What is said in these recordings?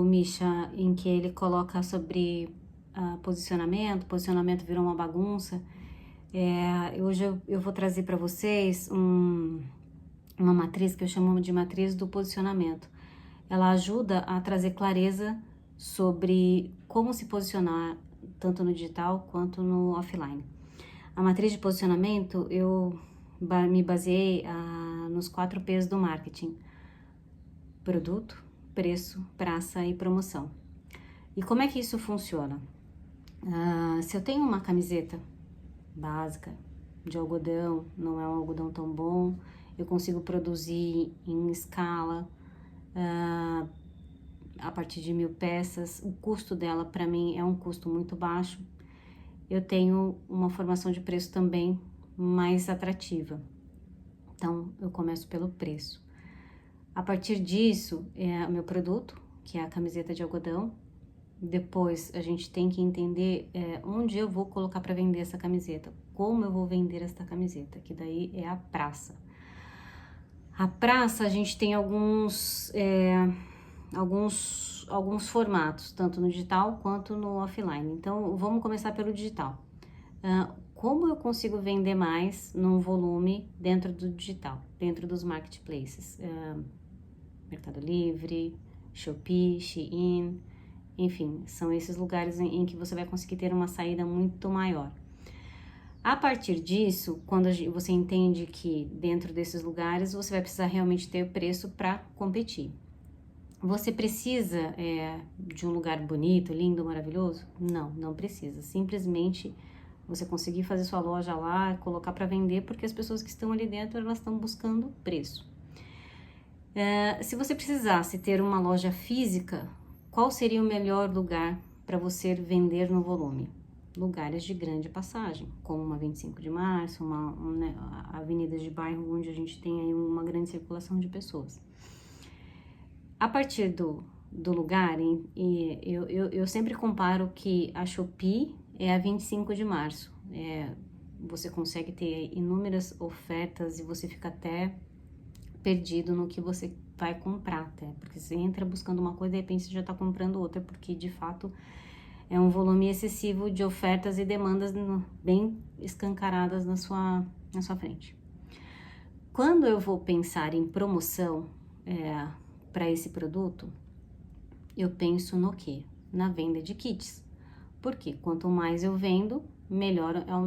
o Misha, em que ele coloca sobre posicionamento virou uma bagunça. Hoje eu vou trazer para vocês uma matriz que eu chamo de matriz do posicionamento. Ela ajuda a trazer clareza sobre como se posicionar tanto no digital quanto no offline. A matriz de posicionamento eu me baseei nos 4 P's do marketing: produto, preço, praça e promoção. E como é que isso funciona? Se eu tenho uma camiseta básica de algodão, não é um algodão tão bom, eu consigo produzir em escala, a partir de 1000 peças, o custo dela para mim é um custo muito baixo. Eu tenho uma formação de preço também mais atrativa. Então, eu começo pelo preço. A partir disso, é o meu produto, que é a camiseta de algodão. Depois, a gente tem que entender onde eu vou colocar para vender essa camiseta, como eu vou vender essa camiseta, que daí é a praça. A praça, a gente tem alguns formatos, tanto no digital quanto no offline. Então, vamos começar pelo digital. Como eu consigo vender mais num volume dentro do digital, dentro dos marketplaces? Mercado Livre, Shopee, Shein, enfim, são esses lugares em que você vai conseguir ter uma saída muito maior. A partir disso, quando você entende que dentro desses lugares você vai precisar realmente ter preço para competir. Você precisa de um lugar bonito, lindo, maravilhoso? Não, não precisa. Simplesmente você conseguir fazer sua loja lá, colocar para vender, porque as pessoas que estão ali dentro, elas estão buscando preço. Se você precisasse ter uma loja física, qual seria o melhor lugar para você vender no volume? Lugares de grande passagem, como uma 25 de março, avenidas de bairro onde a gente tem aí uma grande circulação de pessoas. A partir do lugar, eu sempre comparo que a Shopee é a 25 de março. Você consegue ter inúmeras ofertas e você fica até perdido no que você vai comprar, até. Porque você entra buscando uma coisa e de repente você já está comprando outra, porque de fato é um volume excessivo de ofertas e demandas bem escancaradas na sua frente. Quando eu vou pensar em promoção para esse produto, eu penso no quê? Na venda de kits. Porque quanto mais eu vendo, melhor é o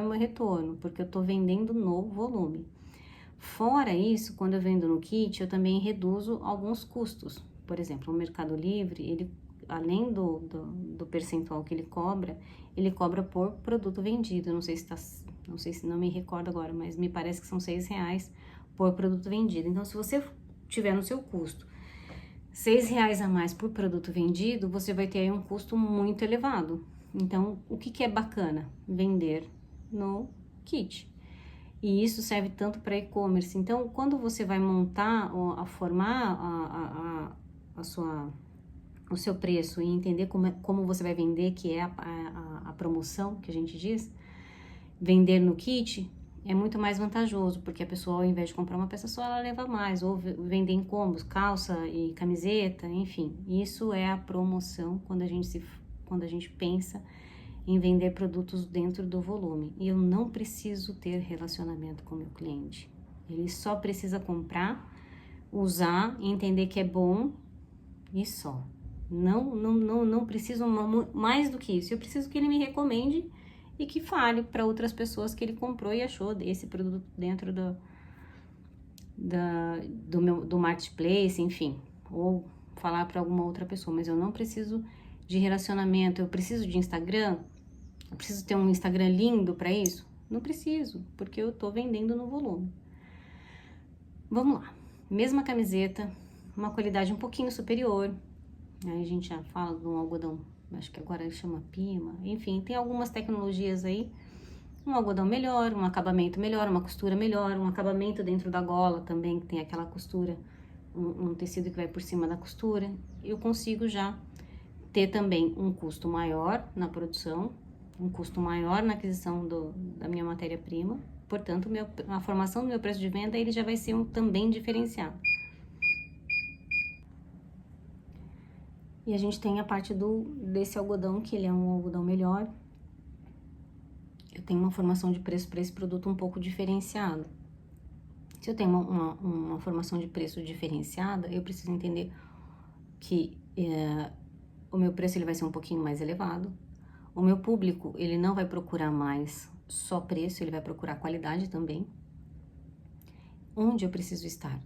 meu retorno, porque eu estou vendendo no volume. Fora isso, quando eu vendo no kit, eu também reduzo alguns custos. Por exemplo, o Mercado Livre, ele, além do percentual que ele cobra por produto vendido. Não sei se não me recordo agora, mas me parece que são R$6 por produto vendido. Então, se você tiver no seu custo R$6 a mais por produto vendido, você vai ter aí um custo muito elevado. Então, o que é bacana? Vender no kit. E isso serve tanto para e-commerce. Então, quando você vai montar, formar o seu preço e entender como você vai vender, que é a promoção que a gente diz, vender no kit é muito mais vantajoso, porque a pessoa, ao invés de comprar uma peça só, ela leva mais, ou vender em combos, calça e camiseta, enfim. Isso é a promoção quando a gente pensa em vender produtos dentro do volume. E eu não preciso ter relacionamento com o meu cliente. Ele só precisa comprar, usar, entender que é bom e só. Não preciso mais do que isso. Eu preciso que ele me recomende e que fale para outras pessoas que ele comprou e achou desse produto dentro do marketplace, enfim. Ou falar para alguma outra pessoa. Mas eu não preciso de relacionamento. Eu preciso de Instagram? Eu preciso ter um Instagram lindo para isso? Não preciso, porque eu tô vendendo no volume. Vamos lá. Mesma camiseta, uma qualidade um pouquinho superior. Aí a gente já fala de um algodão, acho que agora ele chama Pima. Enfim, tem algumas tecnologias aí. Um algodão melhor, um acabamento melhor, uma costura melhor, um acabamento dentro da gola também, que tem aquela costura, um tecido que vai por cima da costura. Eu consigo já ter também um custo maior na produção, um custo maior na aquisição da minha matéria-prima, portanto, a formação do meu preço de venda ele já vai ser também diferenciado. E a gente tem a parte desse algodão, que ele é um algodão melhor. Eu tenho uma formação de preço para esse produto um pouco diferenciada. Se eu tenho uma formação de preço diferenciada, eu preciso entender que o meu preço ele vai ser um pouquinho mais elevado. O meu público, ele não vai procurar mais só preço, ele vai procurar qualidade também. Onde eu preciso estar?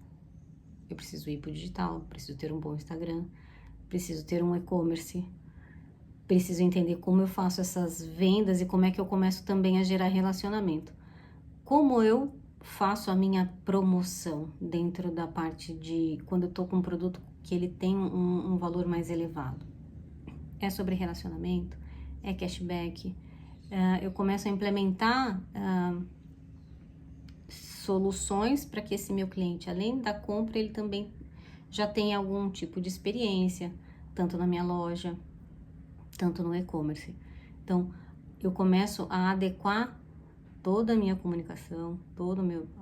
Eu preciso ir para o digital, preciso ter um bom Instagram, preciso ter um e-commerce, preciso entender como eu faço essas vendas e como é que eu começo também a gerar relacionamento. Como eu faço a minha promoção dentro da parte de quando eu tô com um produto que ele tem um valor mais elevado. É sobre relacionamento, é cashback. Eu começo a implementar soluções para que esse meu cliente, além da compra, ele também já tenha algum tipo de experiência, tanto na minha loja, tanto no e-commerce. Então, eu começo a adequar toda a minha comunicação,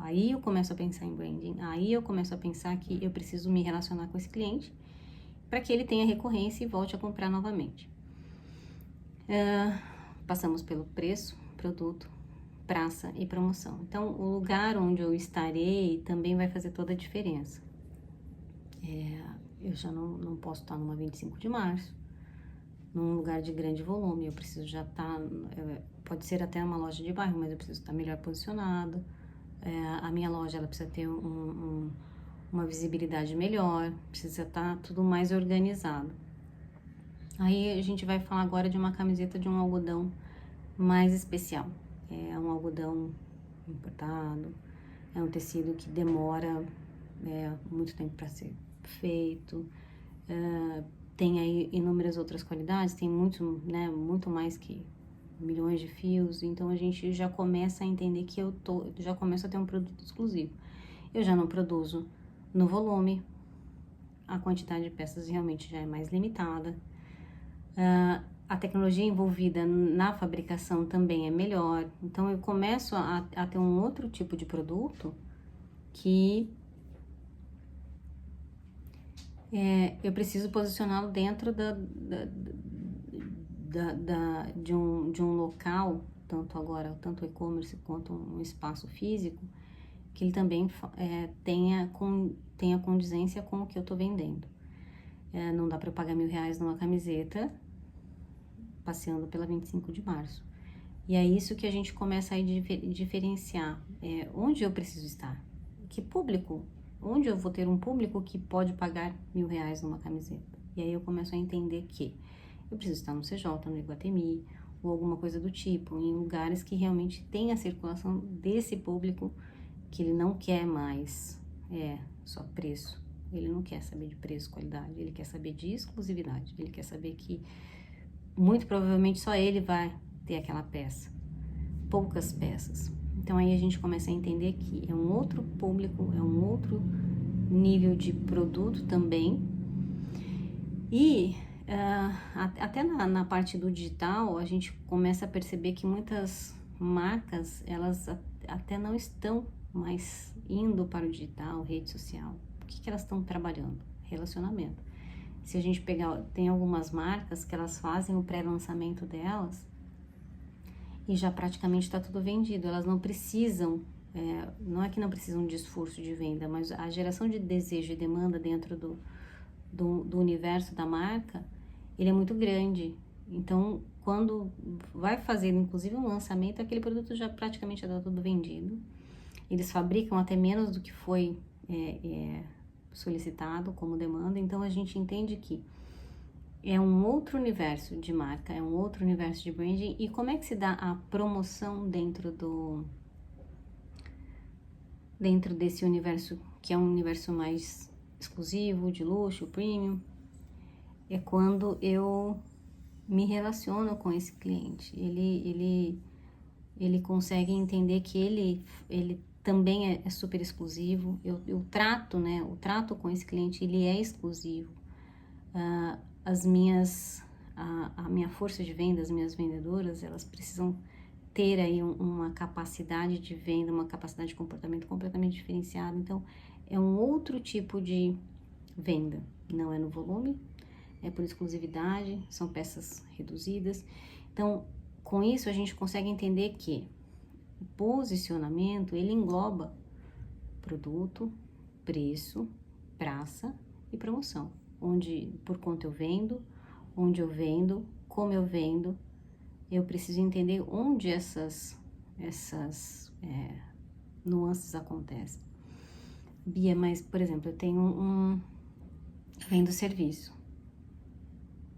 aí eu começo a pensar em branding, aí eu começo a pensar que eu preciso me relacionar com esse cliente para que ele tenha recorrência e volte a comprar novamente. Passamos pelo preço, produto, praça e promoção. Então, o lugar onde eu estarei também vai fazer toda a diferença. Eu já não posso estar numa 25 de março, num lugar de grande volume, eu preciso já estar, pode ser até uma loja de bairro, mas eu preciso estar melhor posicionado. A minha loja ela precisa ter uma visibilidade melhor, precisa estar tudo mais organizado. Aí a gente vai falar agora de uma camiseta de um algodão mais especial. É um algodão importado, é um tecido que demora muito tempo para ser feito, tem aí inúmeras outras qualidades, tem muito mais que milhões de fios, então a gente já começa a entender que já começo a ter um produto exclusivo. Eu já não produzo no volume, a quantidade de peças realmente já é mais limitada. A tecnologia envolvida na fabricação também é melhor, então eu começo a ter um outro tipo de produto que eu preciso posicioná-lo dentro de um local, tanto e-commerce quanto um espaço físico, que ele também tenha condizência com o que eu estou vendendo. Não dá para eu pagar R$1.000 numa camiseta passeando pela 25 de março. E é isso que a gente começa a diferenciar. Onde eu preciso estar? Que público? Onde eu vou ter um público que pode pagar R$1.000 numa camiseta? E aí eu começo a entender que eu preciso estar no CJ, no Iguatemi, ou alguma coisa do tipo, em lugares que realmente tem a circulação desse público, que ele não quer mais só preço. Ele não quer saber de preço, qualidade, ele quer saber de exclusividade, ele quer saber que muito provavelmente só ele vai ter aquela peça, poucas peças. Então aí a gente começa a entender que é um outro público, é um outro nível de produto também. E até na parte do digital, a gente começa a perceber que muitas marcas, elas até não estão mais indo para o digital, rede social. O que elas estão trabalhando? Relacionamento. Se a gente pegar, tem algumas marcas que elas fazem o pré-lançamento delas e já praticamente está tudo vendido. Elas não precisam, não é que não precisam de esforço de venda, mas a geração de desejo e demanda dentro do universo da marca, ele é muito grande. Então, quando vai fazer, inclusive, um lançamento, aquele produto já praticamente está tudo vendido. Eles fabricam até menos do que foi solicitado como demanda. Então, a gente entende que é um outro universo de marca, é um outro universo de branding. E como é que se dá a promoção dentro desse universo, que é um universo mais exclusivo, de luxo, premium? É quando eu me relaciono com esse cliente. Ele consegue entender que ele também é super exclusivo. Eu trato, né? O trato com esse cliente, ele é exclusivo. A minha força de venda, as minhas vendedoras, elas precisam ter aí uma capacidade de venda, uma capacidade de comportamento completamente diferenciada. Então, é um outro tipo de venda. Não é no volume, é por exclusividade, são peças reduzidas. Então, com isso a gente consegue entender que o posicionamento, ele engloba produto, preço, praça e promoção. Onde, por quanto eu vendo, onde eu vendo, como eu vendo. Eu preciso entender onde essas nuances acontecem. Bia, mas, por exemplo, eu tenho vendo serviço.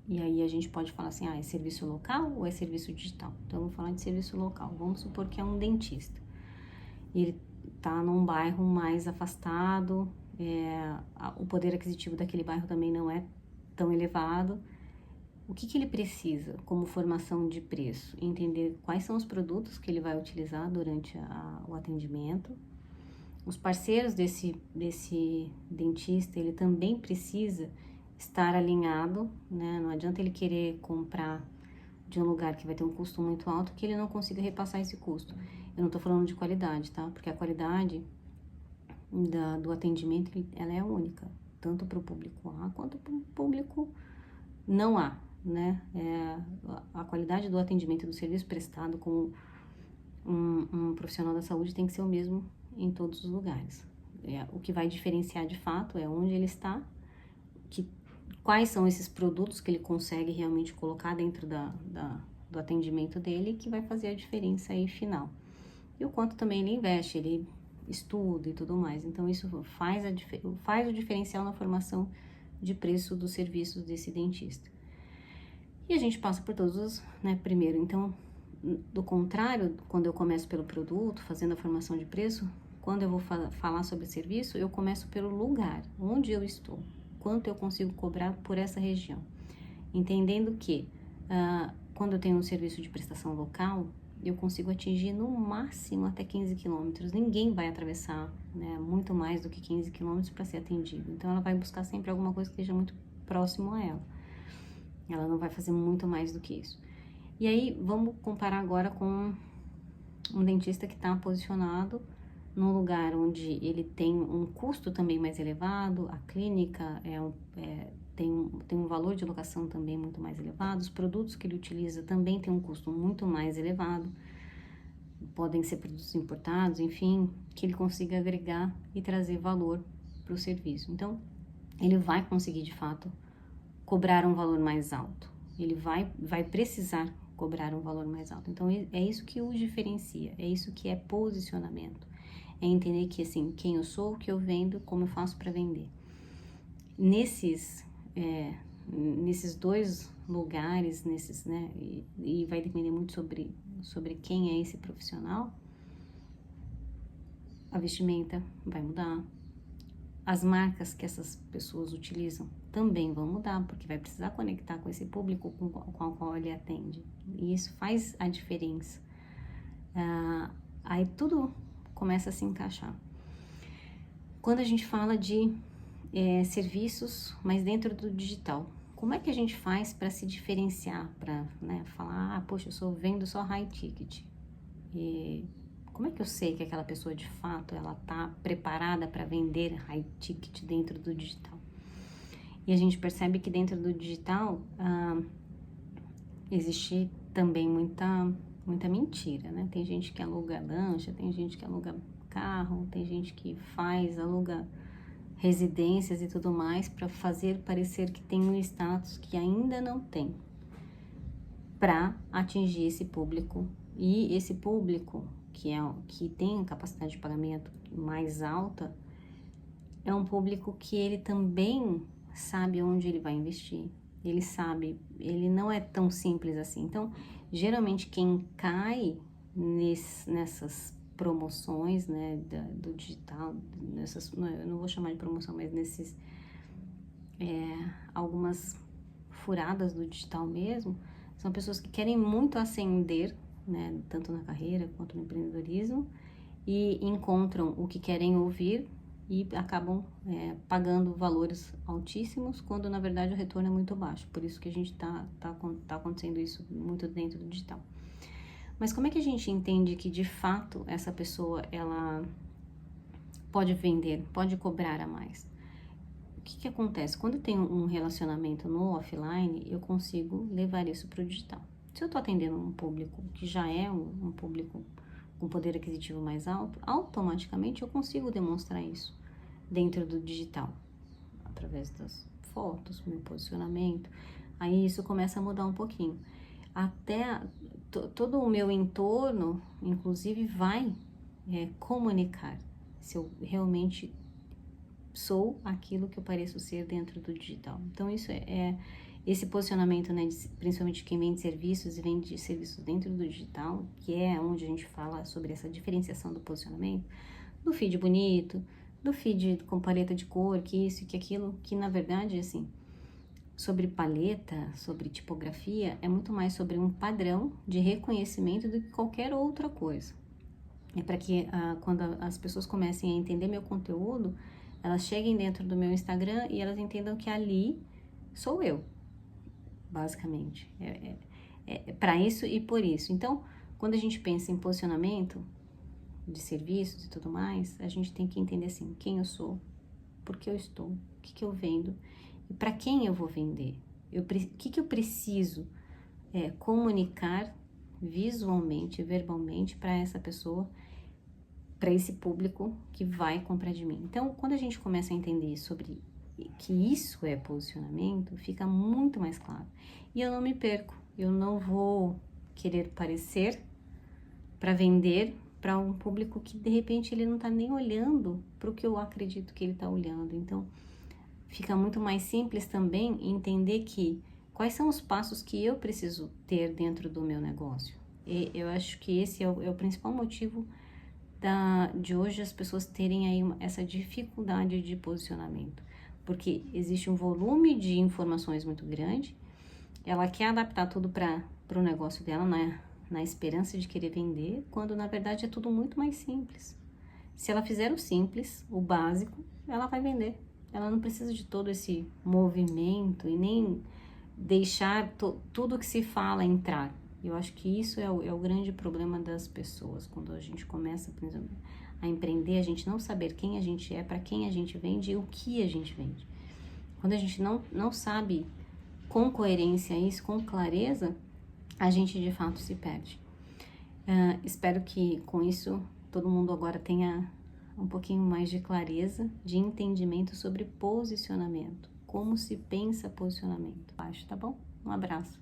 E aí a gente pode falar assim, é serviço local ou é serviço digital? Então, eu vou falar de serviço local. Vamos supor que é um dentista. Ele tá num bairro mais afastado, o poder aquisitivo daquele bairro também não é tão elevado. O que ele precisa como formação de preço? Entender quais são os produtos que ele vai utilizar durante o atendimento. Os parceiros desse dentista, ele também precisa estar alinhado, né? Não adianta ele querer comprar de um lugar que vai ter um custo muito alto que ele não consiga repassar esse custo. Eu não tô falando de qualidade, tá? Porque a qualidade do atendimento, ela é única, tanto para o público A quanto para o público não A, né? A qualidade do atendimento e do serviço prestado com um profissional da saúde tem que ser o mesmo em todos os lugares. O que vai diferenciar de fato é onde ele está, quais são esses produtos que ele consegue realmente colocar dentro do atendimento dele, que vai fazer a diferença aí final. E o quanto também ele investe, ele estuda e tudo mais. Então, isso faz o diferencial na formação de preço dos serviços desse dentista. E a gente passa por todos os, né, primeiro. Então, do contrário, quando eu começo pelo produto, fazendo a formação de preço, quando eu vou falar sobre serviço, eu começo pelo lugar, onde eu estou, quanto eu consigo cobrar por essa região. Entendendo que, quando eu tenho um serviço de prestação local, eu consigo atingir no máximo até 15 quilômetros. Ninguém vai atravessar, né, muito mais do que 15 quilômetros para ser atendido. Então, ela vai buscar sempre alguma coisa que esteja muito próximo a ela. Ela não vai fazer muito mais do que isso. E aí, vamos comparar agora com um dentista que está posicionado num lugar onde ele tem um custo também mais elevado, a clínica tem um valor de locação também muito mais elevado, os produtos que ele utiliza também tem um custo muito mais elevado, podem ser produtos importados, enfim, que ele consiga agregar e trazer valor para o serviço. Então, ele vai conseguir, de fato, cobrar um valor mais alto. Ele vai precisar cobrar um valor mais alto. Então, é isso que o diferencia, é isso que é posicionamento. É entender que, assim, quem eu sou, o que eu vendo, como eu faço para vender. Nesses dois lugares, né, e vai depender muito sobre quem é esse profissional, a vestimenta vai mudar. As marcas que essas pessoas utilizam também vão mudar, porque vai precisar conectar com esse público com o qual ele atende. E isso faz a diferença. Aí tudo começa a se encaixar. Quando a gente fala de serviços, mas dentro do digital, como é que a gente faz para se diferenciar, para, né, falar, poxa, eu vendo só high ticket? E como é que eu sei que aquela pessoa de fato ela está preparada para vender high ticket dentro do digital? E a gente percebe que dentro do digital existe também muita mentira, né? Tem gente que aluga lancha, tem gente que aluga carro, tem gente que aluga residências e tudo mais para fazer parecer que tem um status que ainda não tem, para atingir esse público. E esse público que tem a capacidade de pagamento mais alta é um público que ele também sabe onde ele vai investir. Ele sabe, ele não é tão simples assim. Então, geralmente quem cai nessas promoções, né, do digital, eu não vou chamar de promoção, mas nesses algumas furadas do digital mesmo, são pessoas que querem muito ascender, né, tanto na carreira quanto no empreendedorismo, e encontram o que querem ouvir e acabam pagando valores altíssimos, quando na verdade o retorno é muito baixo. Por isso que a gente tá acontecendo isso muito dentro do digital. Mas como é que a gente entende que de fato essa pessoa ela pode vender, pode cobrar a mais? que que acontece? Quando eu tenho um relacionamento no offline, eu consigo levar isso para o digital. Se eu estou atendendo um público que já é um público com poder aquisitivo mais alto, automaticamente eu consigo demonstrar isso dentro do digital, através das fotos, meu posicionamento. Aí isso começa a mudar um pouquinho. Até todo o meu entorno, inclusive, vai comunicar se eu realmente sou aquilo que eu pareço ser dentro do digital. Então isso esse posicionamento, né, principalmente quem vende serviços e vende serviços dentro do digital, que é onde a gente fala sobre essa diferenciação do posicionamento, do feed bonito, do feed com paleta de cor, que isso, que aquilo, que na verdade, assim, sobre paleta, sobre tipografia, é muito mais sobre um padrão de reconhecimento do que qualquer outra coisa. É para que quando as pessoas comecem a entender meu conteúdo, elas cheguem dentro do meu Instagram e elas entendam que ali sou eu, basicamente. É para isso e por isso. Então, quando a gente pensa em posicionamento de serviços e tudo mais, a gente tem que entender assim, quem eu sou, por que eu estou, o que que eu vendo e para quem eu vou vender. O que que eu preciso comunicar visualmente, verbalmente para essa pessoa, para esse público que vai comprar de mim. Então, quando a gente começa a entender sobre que isso é posicionamento, fica muito mais claro. E eu não me perco, eu não vou querer parecer para vender para um público que de repente ele não está nem olhando para o que eu acredito que ele está olhando. Então, fica muito mais simples também entender que quais são os passos que eu preciso ter dentro do meu negócio. E eu acho que esse é o principal motivo de hoje as pessoas terem aí essa dificuldade de posicionamento, porque existe um volume de informações muito grande, ela quer adaptar tudo para o negócio dela, na esperança de querer vender, quando na verdade é tudo muito mais simples. Se ela fizer o simples, o básico, ela vai vender. Ela não precisa de todo esse movimento e nem deixar tudo que se fala entrar. Eu acho que isso é o grande problema das pessoas. Quando a gente começa, por exemplo, a empreender, a gente não saber quem a gente é, para quem a gente vende e o que a gente vende. Quando a gente não sabe com coerência isso, com clareza, a gente de fato se perde. Espero que com isso todo mundo agora tenha um pouquinho mais de clareza, de entendimento sobre posicionamento. Como se pensa posicionamento. Acho, tá bom? Um abraço.